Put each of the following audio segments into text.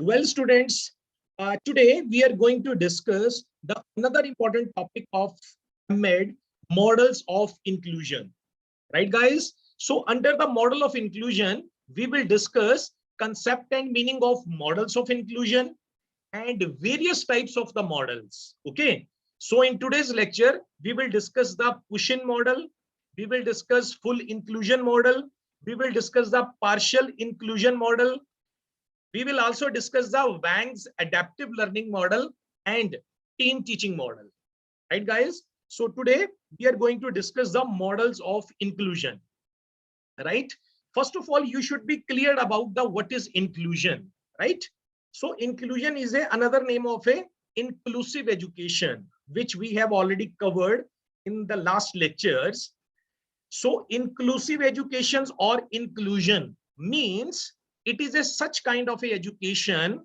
Well, students, today we are going to discuss the another important topic of B.Ed, models of inclusion. Right, guys? So under the model of inclusion, we will discuss concept and meaning of models of inclusion and various types of the models. Okay. So in today's lecture, we will discuss the push-in model. We will discuss full inclusion model. We will discuss the partial inclusion model. We will also discuss the Wang's adaptive learning model and team teaching model. Right, guys? So today we are going to discuss the models of inclusion. Right? First of all, you should be clear about the what is inclusion. Right? So inclusion is another name of a inclusive education, which we have already covered in the last lectures. So inclusive educations or inclusion means it is a such kind of a education.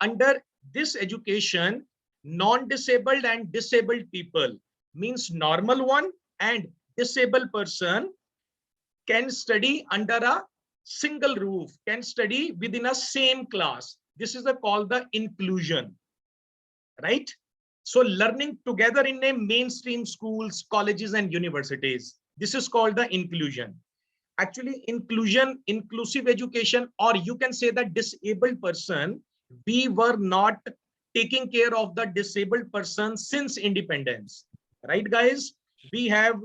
Under this education, non-disabled and disabled people, means normal one and disabled person, can study under a single roof, can study within a same class. This is called the inclusion, right? So learning together in a mainstream schools, colleges and universities. This is called the inclusion. Actually, inclusion, inclusive education, or you can say that disabled person, we were not taking care of the disabled person since independence, right, guys? We have,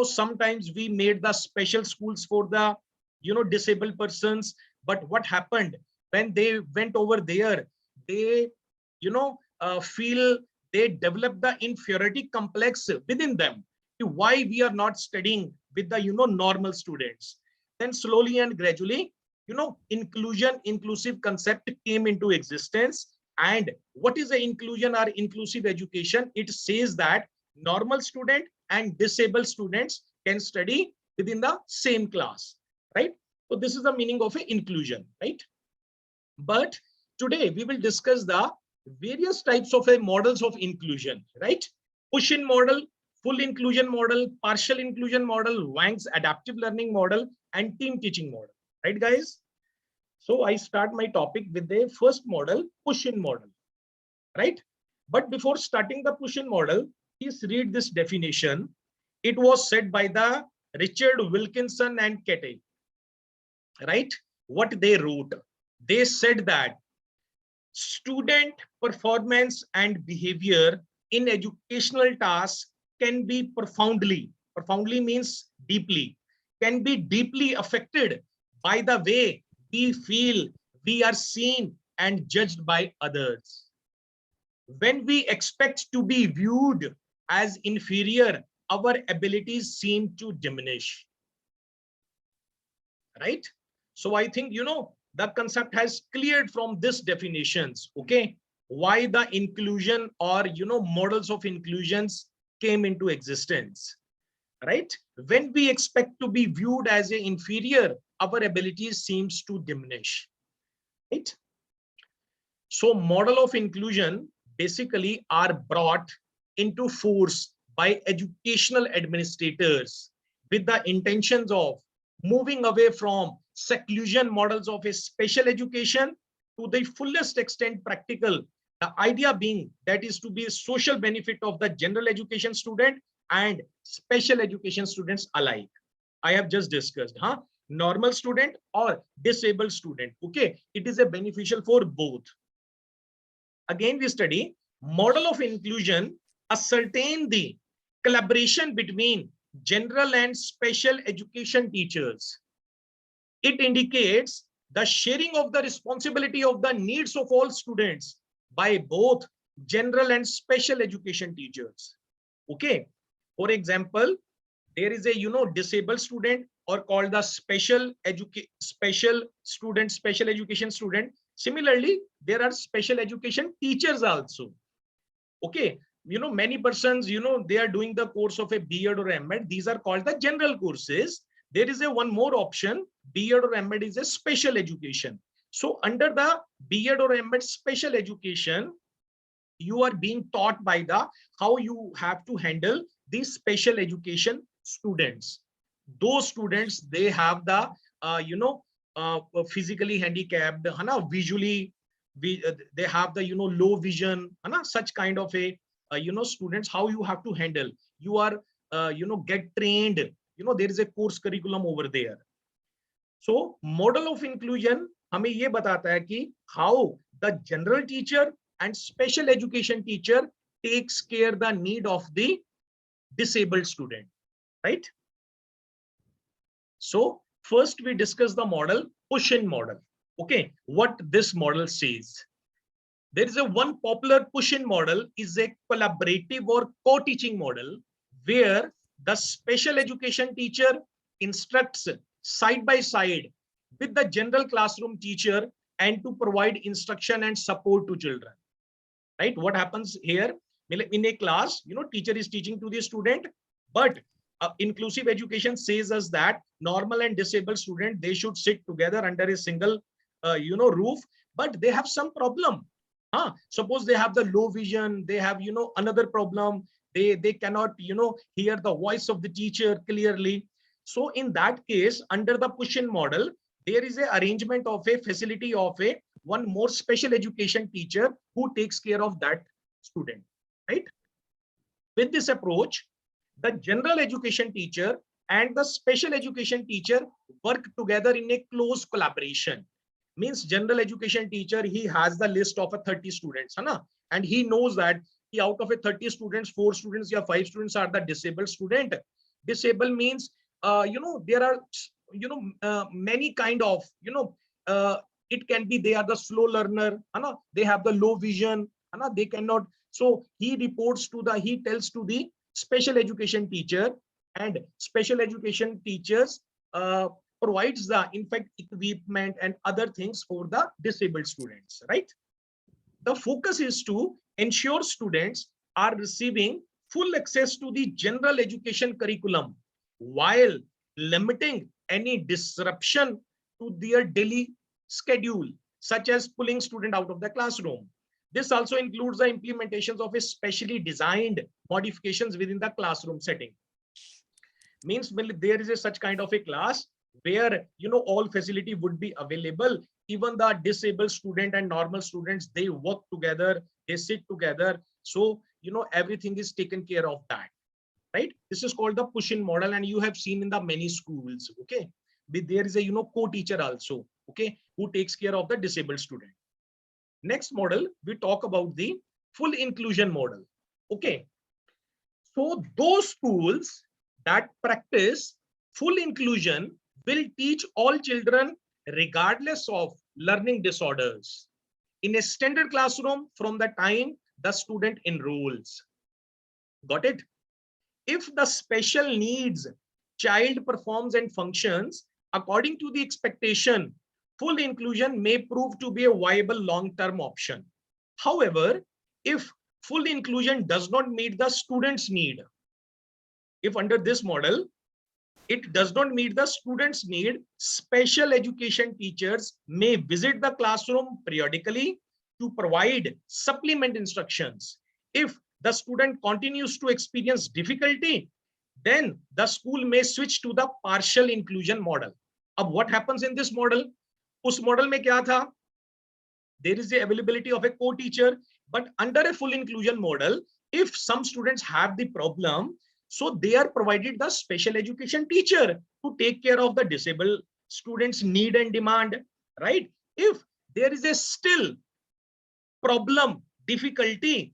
sometimes we made the special schools for the, disabled persons. But what happened when they went over there? They, feel they develop the inferiority complex within them. Why we are not studying with the normal students? Then slowly and gradually, inclusive concept came into existence. And what is the inclusion or inclusive education? It says that normal student and disabled students can study within the same class, right? So this is the meaning of a inclusion, right? But today we will discuss the various types of models of inclusion, right? Push-in model, full inclusion model, partial inclusion model, Wang's adaptive learning model, and team teaching model, right, guys? So I start my topic with the first model, push-in model, right? But before starting the push-in model, please read this definition. It was said by the Richard Wilkinson and Ketty, right? What they wrote, they said that student performance and behavior in educational tasks can be profoundly means deeply, can be deeply affected by the way we feel we are seen and judged by others. When we expect to be viewed as inferior, our abilities seem to diminish, right? So I think, the concept has cleared from this definitions, okay? Why the inclusion or, models of inclusions came into existence, right? When we expect to be viewed as a inferior, our abilities seems to diminish, right? So model of inclusion basically are brought into force by educational administrators with the intentions of moving away from seclusion models of a special education to the fullest extent practical. The idea being that is to be a social benefit of the general education student and special education students alike. I have just discussed, normal student or disabled student. Okay, it is a beneficial for both. Again, we study model of inclusion, ascertain the collaboration between general and special education teachers. It indicates the sharing of the responsibility of the needs of all students by both general and special education teachers. Okay. For example, there is a disabled student or called the special education student. Similarly, there are special education teachers also. Okay, many persons, they are doing the course of a B.Ed or M.Ed. These are called the general courses. There is a one more option, B.Ed or M.Ed is a special education. So under the B.Ed or M.Ed special education, you are being taught by the how you have to handle these special education students. Those students, they have the physically handicapped, visually they have the low vision, such kind of a students, how you have to handle. You are get trained, there is a course curriculum over there. So model of inclusion हमें ये बताता है कि how the general teacher and special education teacher takes care the need of the disabled student, right? So first we discuss the model, push-in model. Okay, what this model says. There is a one popular push-in model is a collaborative or co-teaching model where the special education teacher instructs side by side with the general classroom teacher and to provide instruction and support to children. Right? What happens here? In a class, teacher is teaching to the student, but inclusive education says us that normal and disabled student, they should sit together under a single roof, but they have some problem. Suppose they have the low vision, they have another problem, they cannot hear the voice of the teacher clearly. So in that case, under the push-in model, there is a arrangement of a facility of a one more special education teacher who takes care of that student, right? With this approach, the general education teacher and the special education teacher work together in a close collaboration. Means general education teacher, he has the list of 30 students, and he knows that out of a 30 students, 4 students or 5 students are the disabled student. Disabled means there are many kind of it can be they are the slow learner, they have the low vision, they cannot. So he tells to the special education teacher, and special education teachers provides the equipment and other things for the disabled students, right? The focus is to ensure students are receiving full access to the general education curriculum while limiting any disruption to their daily schedule, such as pulling student out of the classroom. This also includes the implementations of a specially designed modifications within the classroom setting. Means when there is such kind of a class where all facility would be available, even the disabled student and normal students, they work together, they sit together, so everything is taken care of that, right? This is called the push-in model, and you have seen in the many schools. Okay, but there is a co-teacher also, okay, who takes care of the disabled student. Next model, we talk about the full inclusion model. Okay, so those schools that practice full inclusion will teach all children regardless of learning disorders in a standard classroom from the time the student enrolls. Got it? If the special needs child performs and functions according to the expectation, full inclusion may prove to be a viable long-term option. However, if full inclusion does not meet the student's need, if under this model, it does not meet the student's need, special education teachers may visit the classroom periodically to provide supplement instructions. If the student continues to experience difficulty, then the school may switch to the partial inclusion model. अब what happens in this model? उस model में क्या था? There is the availability of a co-teacher, but under a full inclusion model, if some students have the problem, so they are provided the special education teacher to take care of the disabled students' need and demand, right? If there is a still problem, difficulty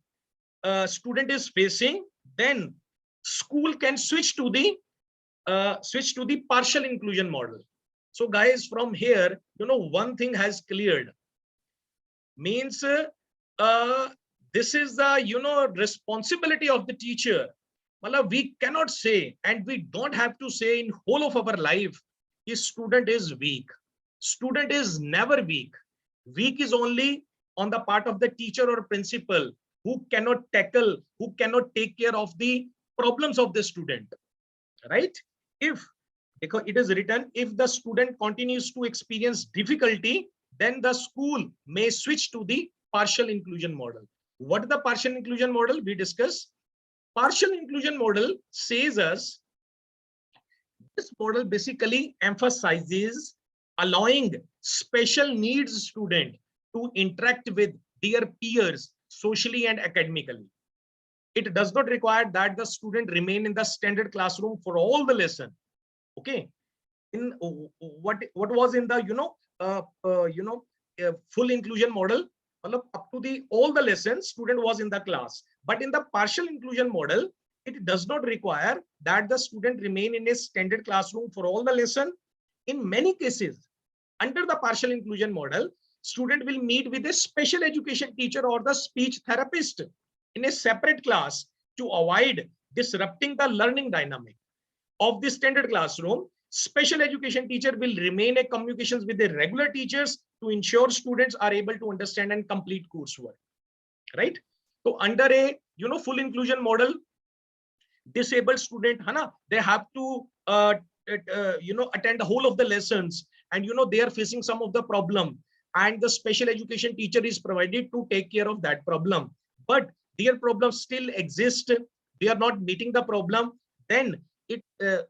student is facing, then school can switch to the partial inclusion model. So guys, from here, one thing has cleared. Means this is the responsibility of the teacher. We cannot say, and we don't have to say in whole of our life, this student is weak. Student is never weak. Weak is only on the part of the teacher or principal who cannot tackle, who cannot take care of the problems of the student, right? If it is written, if the student continues to experience difficulty, then the school may switch to the partial inclusion model. What is the partial inclusion model? We discuss. Partial inclusion model says us, this model basically emphasizes allowing special needs student to interact with their peers socially and academically. It does not require that the student remain in the standard classroom for all the lesson. Okay. In what was in the full inclusion model, up to the all the lessons student was in the class. But in the partial inclusion model, it does not require that the student remain in a standard classroom for all the lesson. In many cases, under the partial inclusion model, student will meet with a special education teacher or the speech therapist in a separate class to avoid disrupting the learning dynamic of the standard classroom. Special education teacher will remain in communications with the regular teachers to ensure students are able to understand and complete coursework, right? So under a full inclusion model, disabled student, they have to attend the whole of the lessons, and they are facing some of the problem, and the special education teacher is provided to take care of that problem. But their problems still exist, they are not meeting the problem, then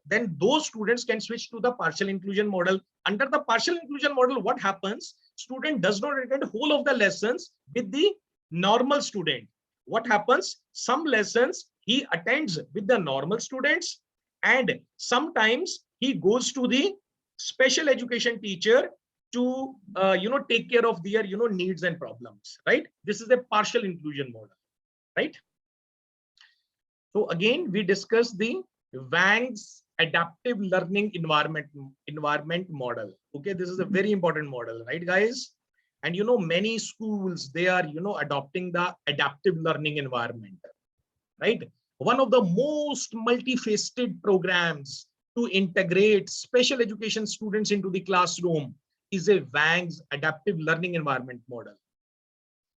then those students can switch to the partial inclusion model. Under the partial inclusion model, what happens? Student does not attend whole of the lessons with the normal student. What happens? Some lessons he attends with the normal students, and sometimes he goes to the special education teacher to take care of their needs and problems, right? This is a partial inclusion model, right? So again, we discuss the Wang's adaptive learning environment model. Okay, this is a very important model, right, guys? And many schools, they are adopting the adaptive learning environment, right? One of the most multifaceted programs to integrate special education students into the classroom is a Wang's adaptive learning environment model.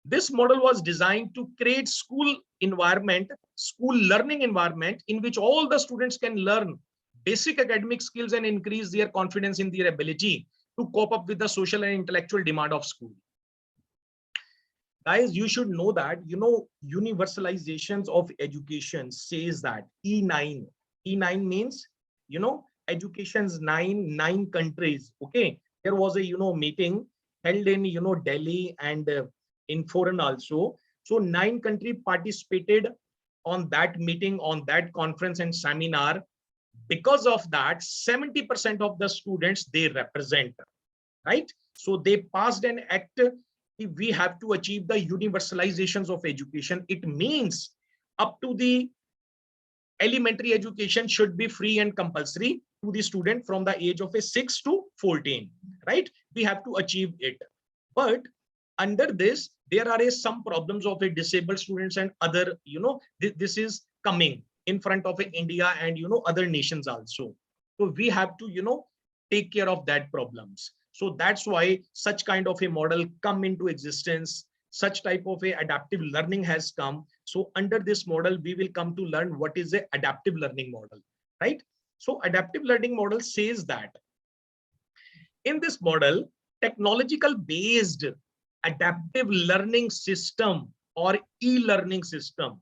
This model was designed to create school learning environment in which all the students can learn basic academic skills and increase their confidence in their ability to cope up with the social and intellectual demand of school. Guys, you should know that, universalizations of education says that E9 means, education's nine countries. Okay. There was a, meeting held in, Delhi and in foreign also. So 9 countries participated on that meeting, on that conference and seminar. Because of that, 70% of the students they represent, right? So they passed an act. We have to achieve the universalizations of education. It means up to the elementary education should be free and compulsory to the student from the age of 6 to 14, right? We have to achieve it. But under this, there are some problems of a disabled students and other, this is coming in front of India and, other nations also. So we have to, take care of that problems. So that's why such kind of a model come into existence. Such type of a adaptive learning has come. So under this model, we will come to learn what is a adaptive learning model, right? So adaptive learning model says that in this model, technological based adaptive learning system or e-learning system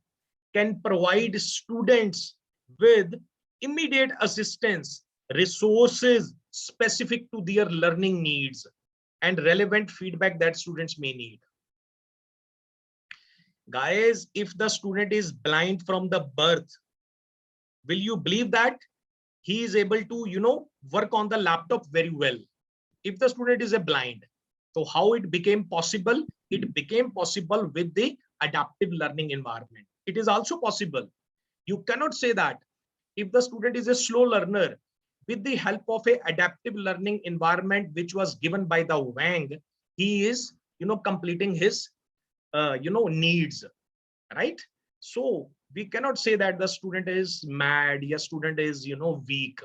can provide students with immediate assistance, resources specific to their learning needs, and relevant feedback that students may need. Guys, if the student is blind from the birth, will you believe that he is able to, work on the laptop very well? If the student is a blind, so how it became possible? It became possible with the adaptive learning environment. It is also possible. You cannot say that if the student is a slow learner, with the help of a adaptive learning environment, which was given by the Wang, he is, completing his, needs, right? So we cannot say that the student is mad, your student is, weak,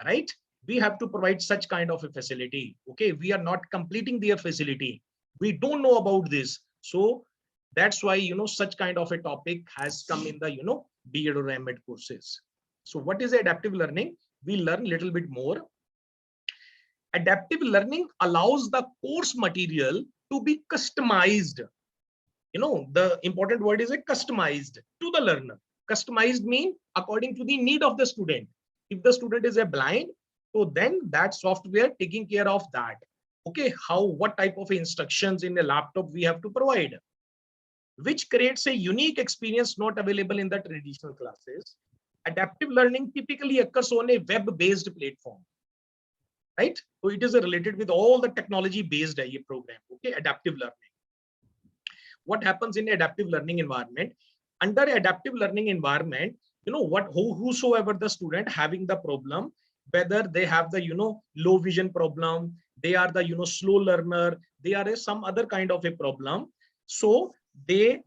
right? We have to provide such kind of a facility. Okay, we are not completing their facility. We don't know about this. So that's why, such kind of a topic has come in the, B.Ed or M.Ed courses. So what is adaptive learning? We learn a little bit more. Adaptive learning allows the course material to be customized. The important word is customized to the learner. Customized means according to the need of the student. If the student is a blind, so then that software taking care of that. Okay, what type of instructions in a laptop we have to provide, which creates a unique experience not available in the traditional classes. Adaptive learning typically occurs on a web-based platform, right? So it is related with all the technology-based program. Okay, adaptive learning. What happens in adaptive learning environment? Under adaptive learning environment, whosoever the student having the problem, whether they have the low vision problem, they are the slow learner, they are some other kind of a problem, so they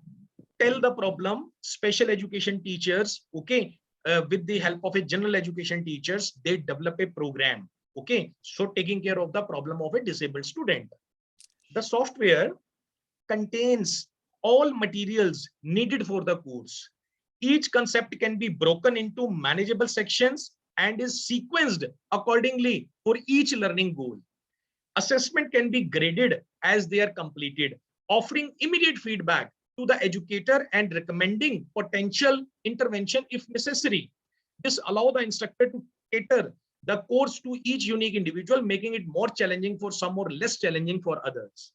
tell the problem, special education teachers, okay, with the help of a general education teachers, they develop a program, okay, so taking care of the problem of a disabled student. The software contains all materials needed for the course. Each concept can be broken into manageable sections and is sequenced accordingly for each learning goal. Assessment can be graded as they are completed, offering immediate feedback to the educator and recommending potential intervention if necessary. This allows the instructor to cater the course to each unique individual, making it more challenging for some or less challenging for others,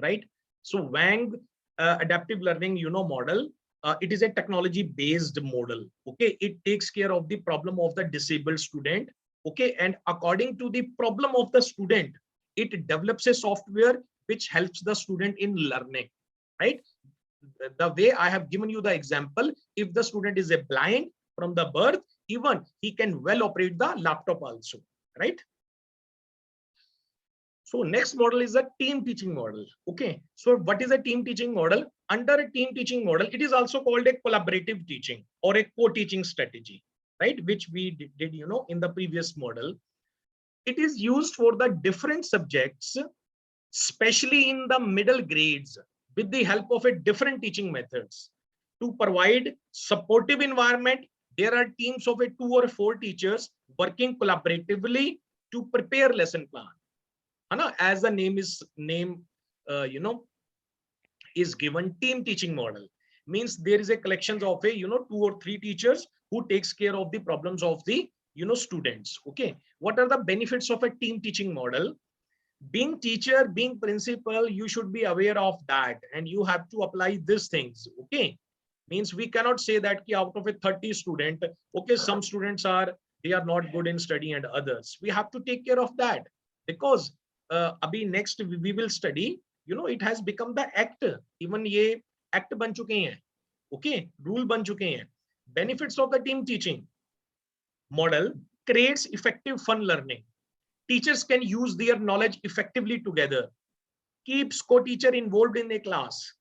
right? So Wang adaptive learning, model, it is a technology based model. Okay, it takes care of the problem of the disabled student. Okay, and according to the problem of the student, it develops a software which helps the student in learning, right? The way I have given you the example, if the student is a blind from the birth, even he can well operate the laptop also, right? So next model is a team teaching model. Okay, so what is a team teaching model? Under a team teaching model, it is also called a collaborative teaching or a co-teaching strategy, right? Which we did, in the previous model. It is used for the different subjects, especially in the middle grades, with the help of a different teaching methods. To provide supportive environment, there are teams of a 2 or 4 teachers working collaboratively to prepare lesson plan. As the name is given, team teaching model means there is a collection of a 2 or 3 teachers who takes care of the problems of the students. Okay, what are the benefits of a team teaching model? Being teacher, being principal, you should be aware of that and you have to apply these things. Okay, means we cannot say that out of a 30 student, okay, some students are, they are not good in study and others, we have to take care of that, because abhi next we will study, it has become the act, even ye act ban chuke hain, okay, rule ban chuke hain. Benefits of the team teaching model: creates effective fun learning. Teachers can use their knowledge effectively together. Keeps co-teacher involved in a class.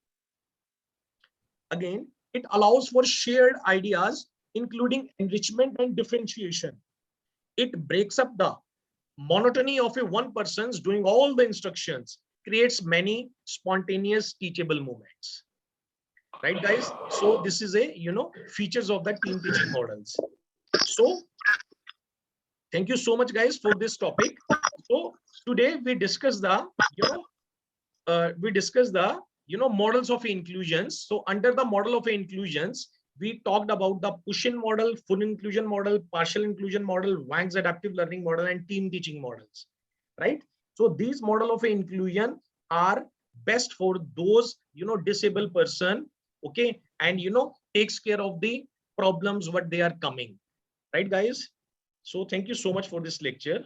Again, it allows for shared ideas, including enrichment and differentiation. It breaks up the monotony of a one person's doing all the instructions, creates many spontaneous teachable moments. Right, guys? So this is a, features of the team teaching models. So thank you so much, guys, for this topic. So today we discuss the, models of inclusions. So under the model of inclusions, we talked about the push-in model, full inclusion model, partial inclusion model, Wang's adaptive learning model, and team teaching models, right? So these model of inclusion are best for those, disabled person, okay, and, takes care of the problems what they are coming, right, guys? So thank you so much for this lecture.